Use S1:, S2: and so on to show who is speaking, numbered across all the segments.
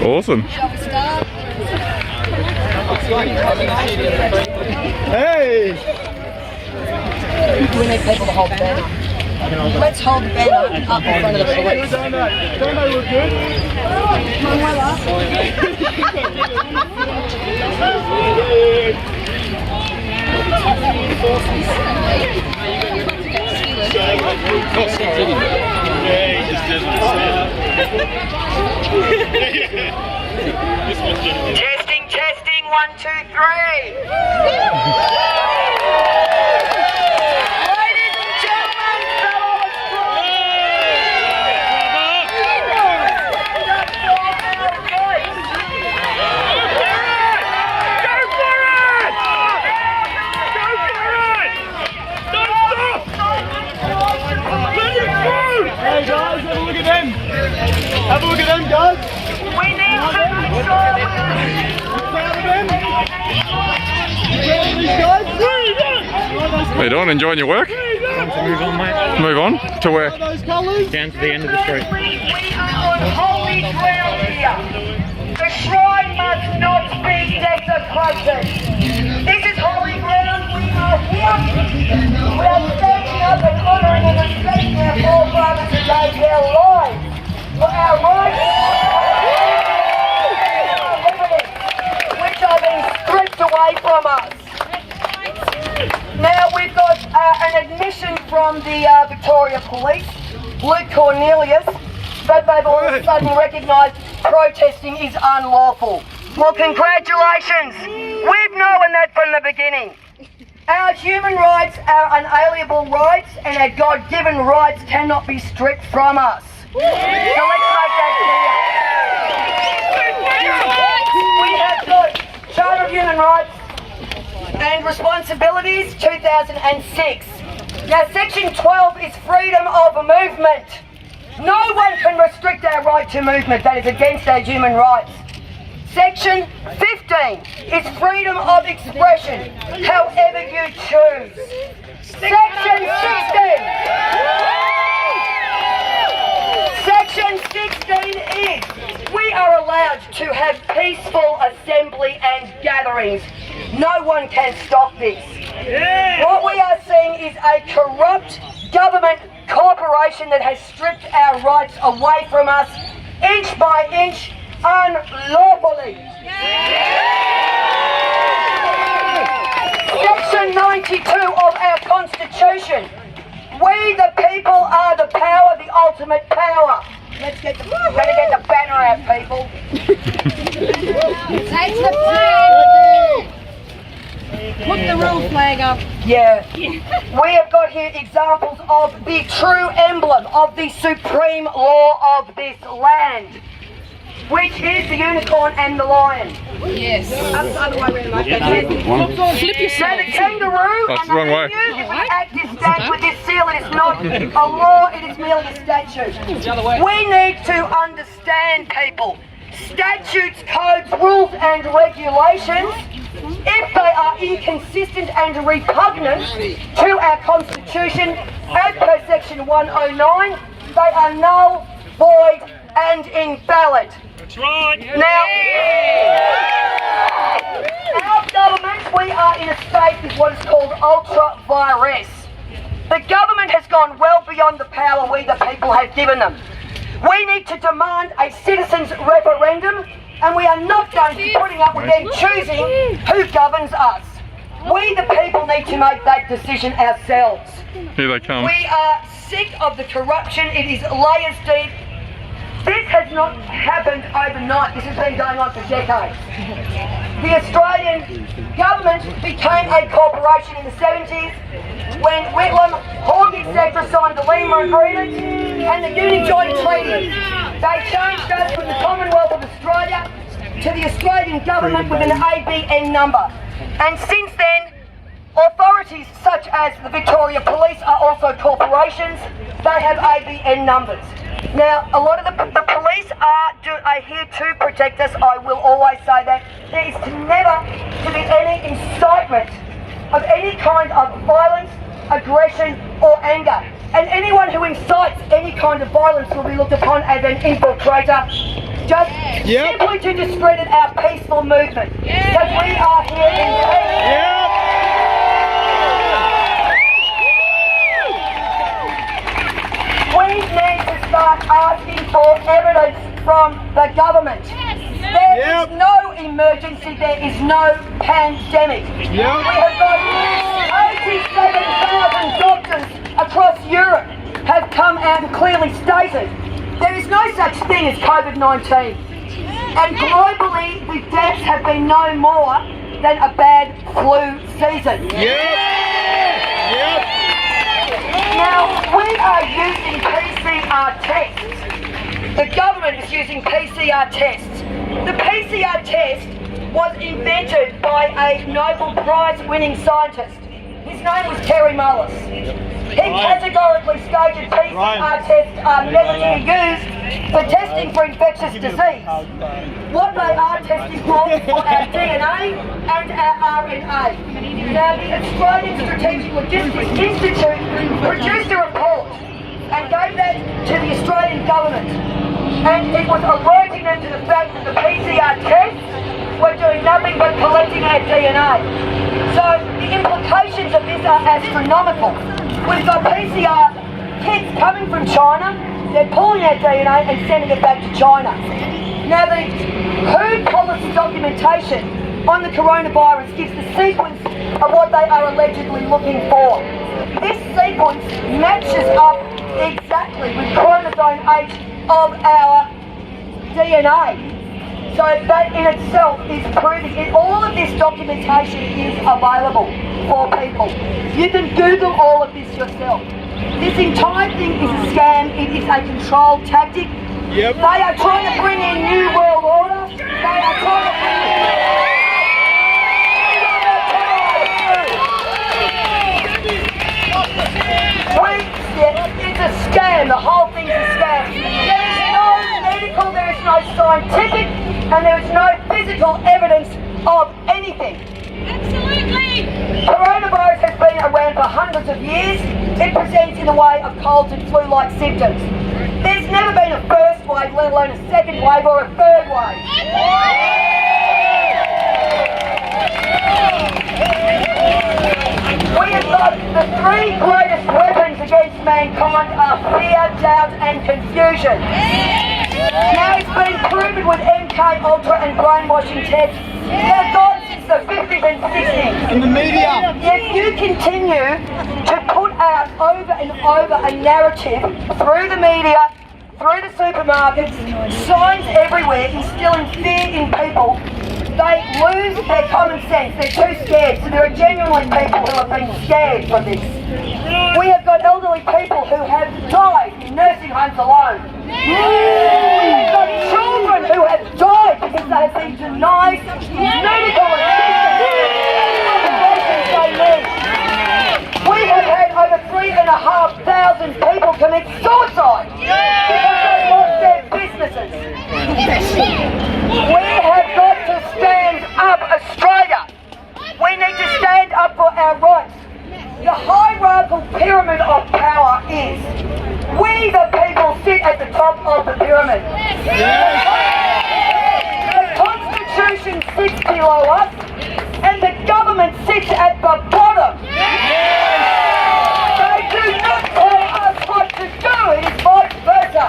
S1: Awesome. Hey!
S2: We need people to hold the banner. Let's hold the banner up in front of the police.
S1: Don't know we're good.
S3: Testing, testing, 1, 2, 3. Ladies and gentlemen, fellow
S1: Hey guys, have a look at them. Have a look at them, guys.
S3: we need to make sure
S1: Proud of them. You proud of these guys?
S4: How you doing? Enjoying your work?
S5: Move on, mate.
S4: Move on to where?
S1: Those colours.
S5: Down to the end of the street.
S3: we are on holy ground here. The shrine must not be desecrated. This is holy ground. We are here. We are standing up and honouring and respecting our forefathers who gave their lives for our rights, our liberties, which are being stripped away from us. Now we've got an admission from the Victoria Police, Luke Cornelius, that they've all of a sudden recognised protesting is unlawful. Well, congratulations. We've known that from the beginning. Our human rights, our unalienable rights, and our God-given rights cannot be stripped from us. So let's make that clear. We have got Charter of Human Rights and Responsibilities 2006. Now Section 12 is freedom of movement. No one can restrict our right to movement. That is against our human rights. Section 15 is freedom of expression, however you choose. Section 16 is we are allowed to have peaceful assembly and gatherings. No one can stop this. What we are seeing is a corrupt government corporation that has stripped our rights away from us, inch by inch, unlawfully. Section 92 of our Constitution. We the people are the power, the ultimate power. Let's get the banner out, people.
S2: Take the flag. Put the real flag up.
S3: Yeah. We have got here examples of the true emblem of the supreme law of this land, which is the unicorn and the lion.
S2: Yes. Other way around, mate. Flip
S3: So
S2: yourself.
S3: the kangaroo
S4: That's
S3: and
S4: the wrong way.
S3: the emu, if we act this stand with this seal, it is not a law, it is merely a statute. We need to understand, people, statutes, codes, rules and regulations, if they are inconsistent and repugnant to our Constitution, as per Section 109, they are null, void and invalid.
S5: That's right.
S3: Now, our government, we are in a state of what is called ultra-virus. The government has gone well beyond the power we the people have given them. We need to demand a citizens' referendum, and we are not going to be putting up with them choosing who governs us. We the people need to make that decision ourselves.
S4: Here they come.
S3: We are sick of the corruption. It is layers deep. This has not happened overnight. This has been going on for decades. The Australian government became a corporation in the 70s when Whitlam, Hawke, etc. signed the Lima Agreement and the Uni Joint Treaty. They changed us from the Commonwealth of Australia to the Australian government with an ABN number. And since then, authorities such as the Victoria Police are also corporations. They have ABN numbers. Now, a lot of the police are here to protect us. I will always say that. There is never to be any incitement of any kind of violence, aggression or anger. And anyone who incites any kind of violence will be looked upon as an infiltrator, just simply to discredit our peaceful movement. Because we are here in peace. We need to start asking for evidence from the government. There is no emergency, there is no pandemic. We have got 87,000 doctors across Europe have come out and clearly stated there is no such thing as COVID-19. And globally, the deaths have been no more than a bad flu season. Now, we are using PCR tests. The government is using PCR tests. The PCR test was invented by a Nobel Prize winning scientist. His name was Terry Mullis. He categorically stated PCR tests are never to be used for testing for infectious disease. What they are testing for is for our DNA and our RNA. Now, the Australian Strategic Logistics Institute produced a report and gave that to the Australian government. And it was alerting them to the fact that the PCR tests were doing nothing but collecting our DNA. So the implications of this are astronomical. We've got PCR kits coming from China, they're pulling our DNA and sending it back to China. Now the WHO policy documentation on the coronavirus gives the sequence of what they are allegedly looking for. This sequence matches up exactly with chromosome 8 of our DNA. So that in itself is proving it. All of this documentation is available for people. You can Google all of this yourself. This entire thing is a scam. It is a control tactic. They are trying to bring in New World Order. They are trying to bring in... It's a scam. The whole thing's a scam. There is no medical, there is no scientific, and there is no physical evidence of anything.
S2: Absolutely!
S3: Coronavirus has been around for hundreds of years. It presents in the way of colds and flu-like symptoms. There's never been a first wave, let alone a second wave or a third wave. We have got the three greatest weapons against mankind are fear, doubt and confusion. Now it's been proven with MK Ultra and brainwashing tests. They're gone since the 50s and 60s.
S1: In the media.
S3: If you continue to put out over and over a narrative through the media, through the supermarkets, signs everywhere, instilling fear in people, they lose their common sense. They're too scared. So there are genuinely people who have been scared from this. We have got elderly people who have died in nursing homes alone. We have got children who have died because they have been denied medical assistance. We have had over 3,500 people commit suicide because they lost their businesses. We have got to stand up, Australia. We need to stand up for our rights. The hierarchical pyramid of power is we the people sit at the top of the pyramid. The Constitution sits below us and the government sits at the bottom. They do not tell us what to do, it is vice versa.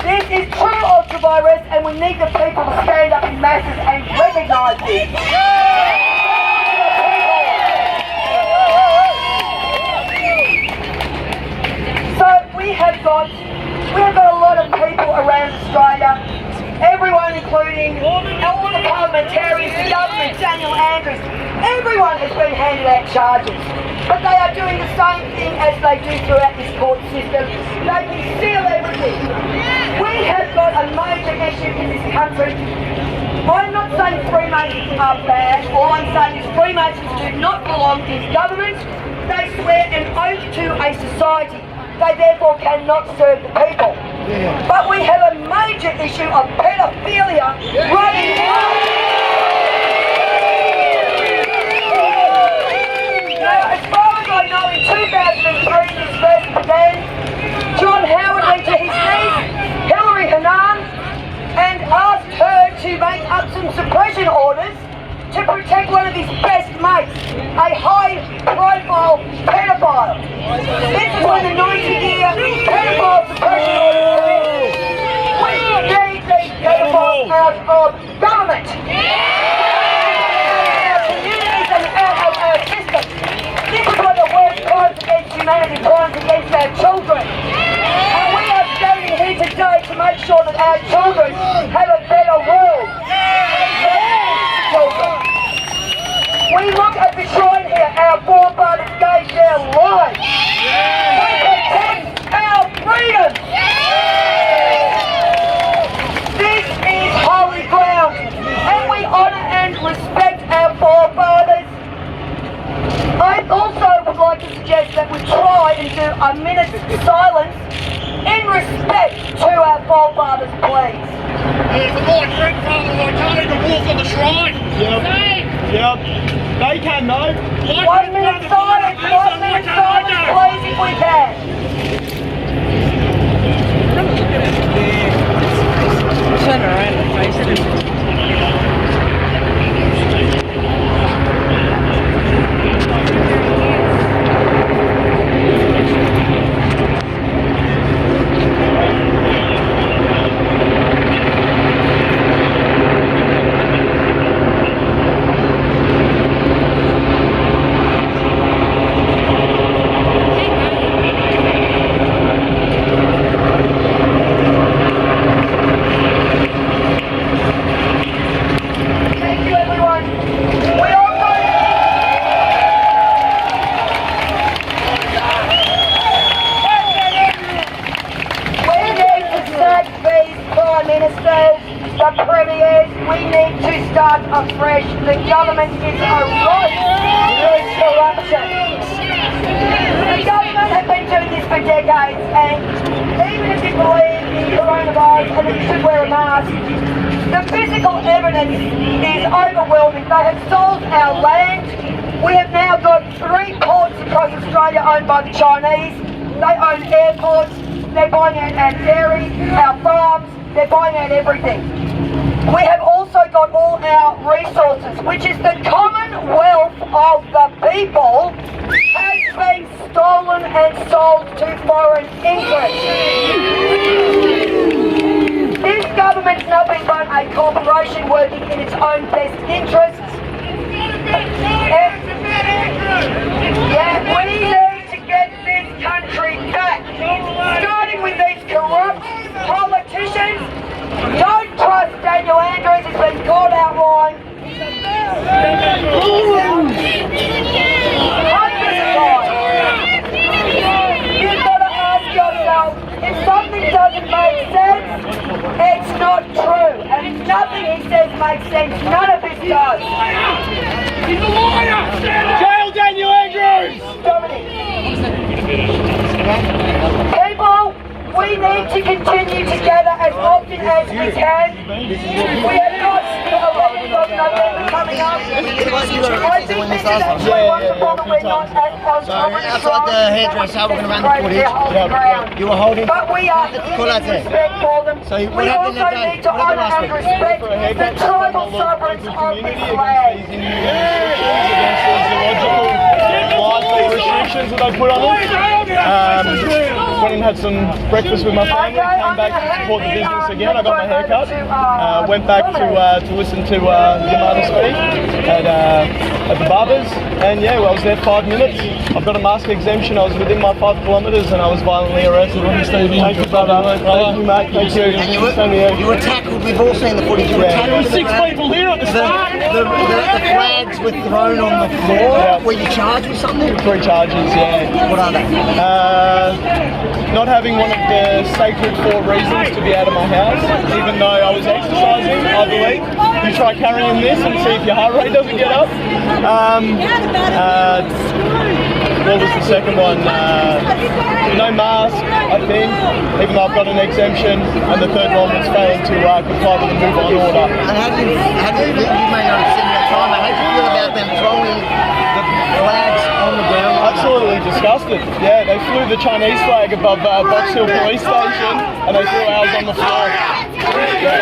S3: This is true ultra-virus and we need the people to stand up in masses and recognise this. So we have got a lot of people around Australia, everyone including all the parliamentarians, the government, Daniel Andrews, everyone has been handed out charges. But they are doing the same thing as they do throughout this court system. They conceal everything. We have got a major issue in this country. I'm not saying Freemasons are bad. All I'm saying is Freemasons do not belong in government. They swear an oath to a society. They therefore cannot serve the people. But we have a major issue of pedophilia running wild. his best mate, a high-profile pedophile. This is when the 90-year pedophile suppression order is. We need these pedophiles out of government. Our communities and out of our system. This is one of the worst crimes against humanity, crimes against our children. And we are standing here today to make sure that our children have a better world. We look at the shrine here, our forefathers gave their lives. We protect our freedom. This is holy ground, and we honour and respect our forefathers. I also would like to suggest that we try and do a minute's silence in respect to our forefathers, please.
S1: For my grandfather, I can't even walk on the shrine. Yep. They can though.
S3: 1 minute silence, please, if we can.
S2: Turn around and face it.
S3: Afresh, the government is around with corruption. The government have been doing this for decades, and even if you believe in coronavirus and that you should wear a mask, the physical evidence is overwhelming. They have sold our land. We have now got 3 ports across Australia owned by the Chinese. They own airports, they're buying out our dairy, our farms, they're buying out everything. We have also got all our resources, which is the Commonwealth of the people, has been stolen and sold to foreign interests. This government's nothing but a corporation working in its own best interests. Yeah, we need to get this country back, starting with these corrupt politicians. Don't trust Daniel Andrews, he's been caught out wrong. You've got to ask yourself, if something doesn't make sense, it's not true. And if nothing he says makes sense, none of it does.
S1: He's a liar! Jail Daniel Andrews!
S3: Dominic. People, we need to continue together as often as we can. We have got elections on November coming up. I think this is actually wonderful that we're not at
S6: outside the hairdresser, we're going to run the footage. You were holding.
S3: But we are in respect for them. We also need to honour and respect the tribal sovereigns of this flag.
S1: Restrictions that they put on them. Went and had some breakfast with my family, came back to support the business again. I got my hair cut, went back to listen to your mother speak at the barber's, and yeah, well, I was there 5 minutes. I've got a mask exemption. I was within my 5 kilometres and I was violently arrested. Thank you, brother. Thank you, mate. Thank you.
S6: You were tackled. We've all seen the footage.
S1: There were 6 people here at the start.
S6: The flags were thrown on the floor. Yeah. Were you charged with something?
S1: 3 charges, yeah.
S6: What are they?
S1: Not having one of the sacred 4 reasons to be out of my house, even though I was exercising, I believe. You try carrying this and see if your heart rate doesn't get up. What was the second one? No mask, I think, even though I've got an exemption. And the third one was failing to comply with the move on order.
S6: And how do you may not have seen that time, how do you feel about them throwing the flags on the ground?
S1: Absolutely disgusted. Yeah, they flew the Chinese flag above Box Hill Police Station and they threw ours on the floor. Yeah.